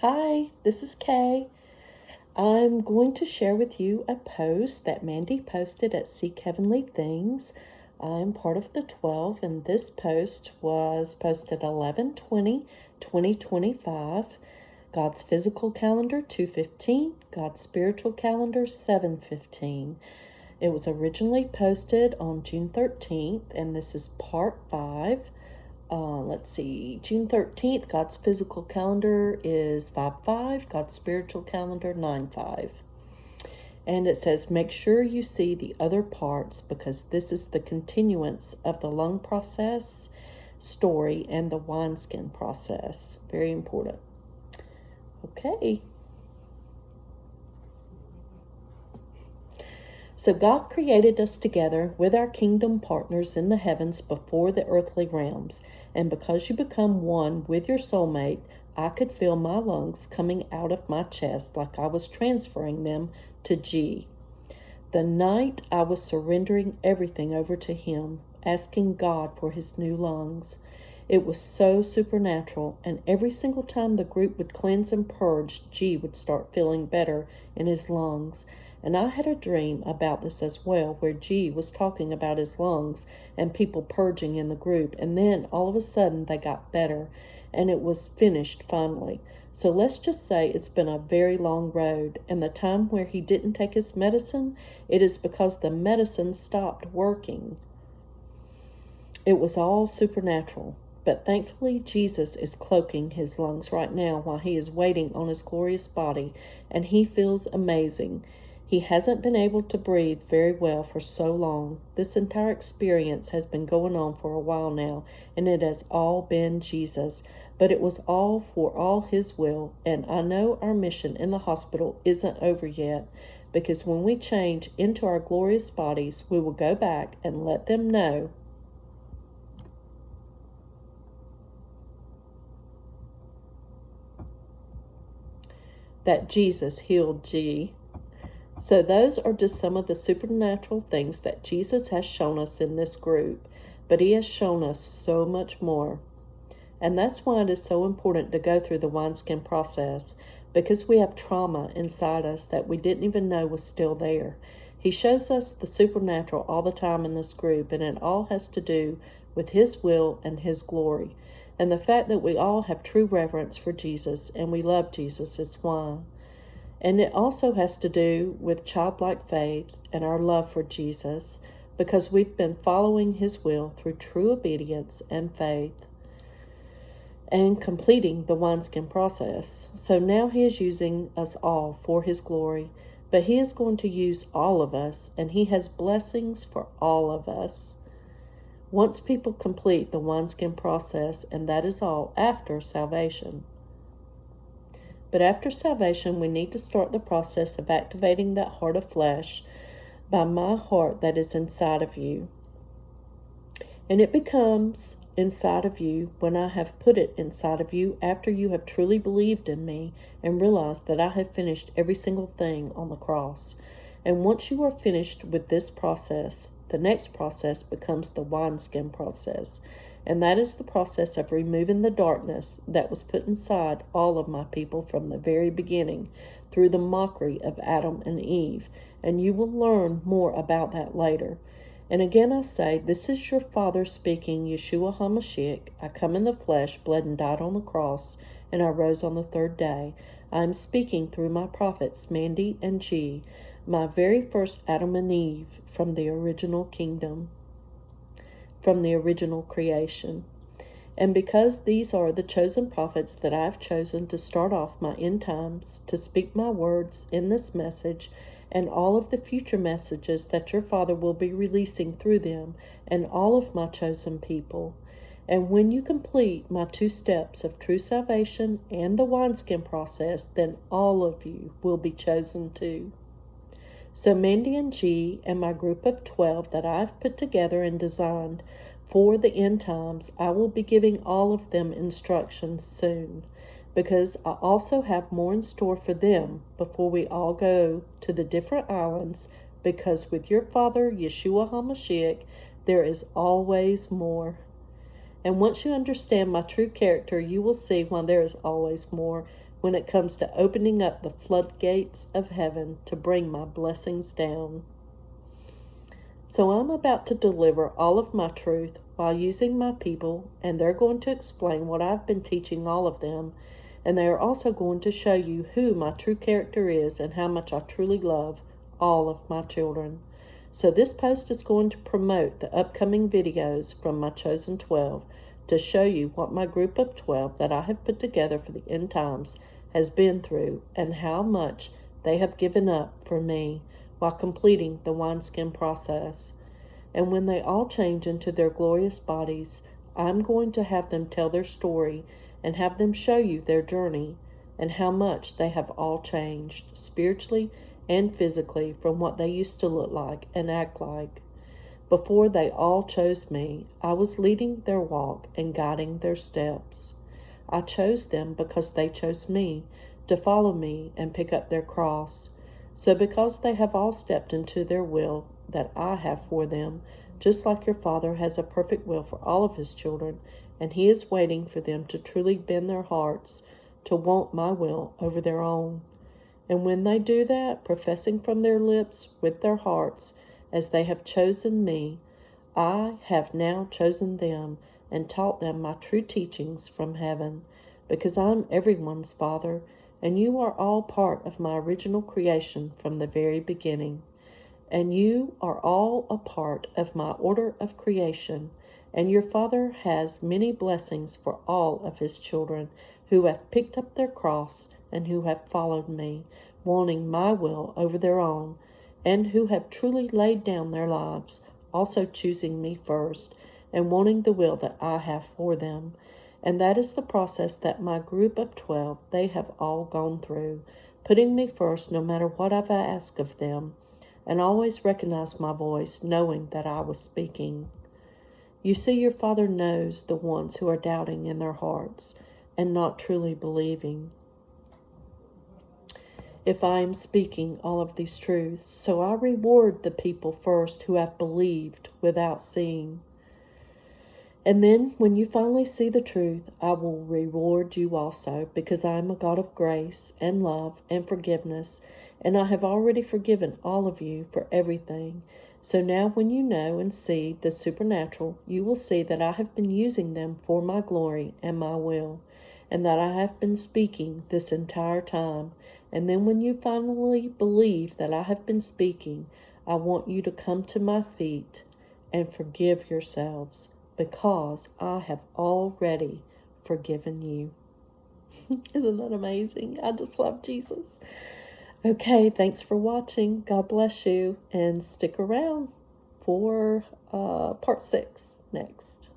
Hi, this is Kay. I'm going to share with you a post that Mandy posted at Seek Heavenly Things. I'm part of the 12, and this post was posted 11/20/2025. God's physical calendar 2:15, God's spiritual calendar 7:15. It was originally posted on June 13th, and this is part 5. June 13th, God's physical calendar is 5/5, God's spiritual calendar 9/5. And it says, make sure you see the other parts because this is the continuance of the lung process story and the wineskin process. Very important. Okay. So God created us together with our kingdom partners in the heavens before the earthly realms. And because you become one with your soulmate, I could feel my lungs coming out of my chest like I was transferring them to G. The night I was surrendering everything over to Him, asking God for His new lungs. It was so supernatural, and every single time the group would cleanse and purge, G would start feeling better in his lungs. And I had a dream about this as well, where G was talking about his lungs and people purging in the group, and then all of a sudden they got better, and it was finished finally. So let's just say it's been a very long road, and the time where he didn't take his medicine, it is because the medicine stopped working. It was all supernatural. But thankfully, Jesus is cloaking his lungs right now while he is waiting on his glorious body, and he feels amazing. He hasn't been able to breathe very well for so long. This entire experience has been going on for a while now, and it has all been Jesus. But it was all for all his will, and I know our mission in the hospital isn't over yet, because when we change into our glorious bodies, we will go back and let them know that Jesus healed G. So those are just some of the supernatural things that Jesus has shown us in this group, but he has shown us so much more. And that's why it is so important to go through the wineskin process, because we have trauma inside us that we didn't even know was still there. He shows us the supernatural all the time in this group, and it all has to do with his will and his glory. And the fact that we all have true reverence for Jesus and we love Jesus is why. And it also has to do with childlike faith and our love for Jesus, because we've been following his will through true obedience and faith and completing the wineskin process. So now he is using us all for his glory, but he is going to use all of us, and he has blessings for all of us. Once people complete the wineskin process, and that is all after salvation. But after salvation, we need to start the process of activating that heart of flesh by my heart that is inside of you. And it becomes inside of you when I have put it inside of you after you have truly believed in me and realized that I have finished every single thing on the cross. And once you are finished with this process, the next process becomes the wineskin process. And that is the process of removing the darkness that was put inside all of my people from the very beginning through the mockery of Adam and Eve. And you will learn more about that later. And again I say, this is your Father speaking, Yeshua HaMashiach. I come in the flesh, bled and died on the cross, and I rose on the third day. I am speaking through my prophets, Mandy and G, my very first Adam and Eve from the original kingdom, from the original creation. And because these are the chosen prophets that I have chosen to start off my end times, to speak my words in this message, and all of the future messages that your Father will be releasing through them, and all of my chosen people. And when you complete my 2 steps of true salvation and the wineskin process, then all of you will be chosen too. So Mandy and G and my group of 12 that I've put together and designed for the end times, I will be giving all of them instructions soon, because I also have more in store for them before we all go to the different islands, because with your Father, Yeshua HaMashiach, there is always more. And once you understand my true character, you will see why there is always more, when it comes to opening up the floodgates of heaven to bring my blessings down. So I'm about to deliver all of my truth while using my people, and they're going to explain what I've been teaching all of them, and they are also going to show you who my true character is and how much I truly love all of my children. So this post is going to promote the upcoming videos from my Chosen 12 to show you what my group of 12 that I have put together for the end times has been through and how much they have given up for me while completing the wineskin process. And when they all change into their glorious bodies, I'm going to have them tell their story and have them show you their journey and how much they have all changed spiritually and physically from what they used to look like and act like. Before they all chose me, I was leading their walk and guiding their steps. I chose them because they chose me to follow me and pick up their cross. So because they have all stepped into their will that I have for them, just like your Father has a perfect will for all of his children, and he is waiting for them to truly bend their hearts to want my will over their own. And when they do that, professing from their lips with their hearts, as they have chosen me, I have now chosen them and taught them my true teachings from heaven, because I'm everyone's Father, and you are all part of my original creation from the very beginning. And you are all a part of my order of creation, and your Father has many blessings for all of his children who have picked up their cross and who have followed me, wanting my will over their own, and who have truly laid down their lives, also choosing me first, and wanting the will that I have for them. And that is the process that my group of 12, they have all gone through, putting me first no matter what I've asked of them, and always recognize my voice, knowing that I was speaking. You see, your Father knows the ones who are doubting in their hearts and not truly believing if I am speaking all of these truths. So I reward the people first who have believed without seeing. And then when you finally see the truth, I will reward you also, because I am a God of grace and love and forgiveness, and I have already forgiven all of you for everything. So now when you know and see the supernatural, you will see that I have been using them for my glory and my will, and that I have been speaking this entire time. And then when you finally believe that I have been speaking, I want you to come to my feet and forgive yourselves, because I have already forgiven you. Isn't that amazing? I just love Jesus. Okay, thanks for watching. God bless you, and stick around for part 6 next.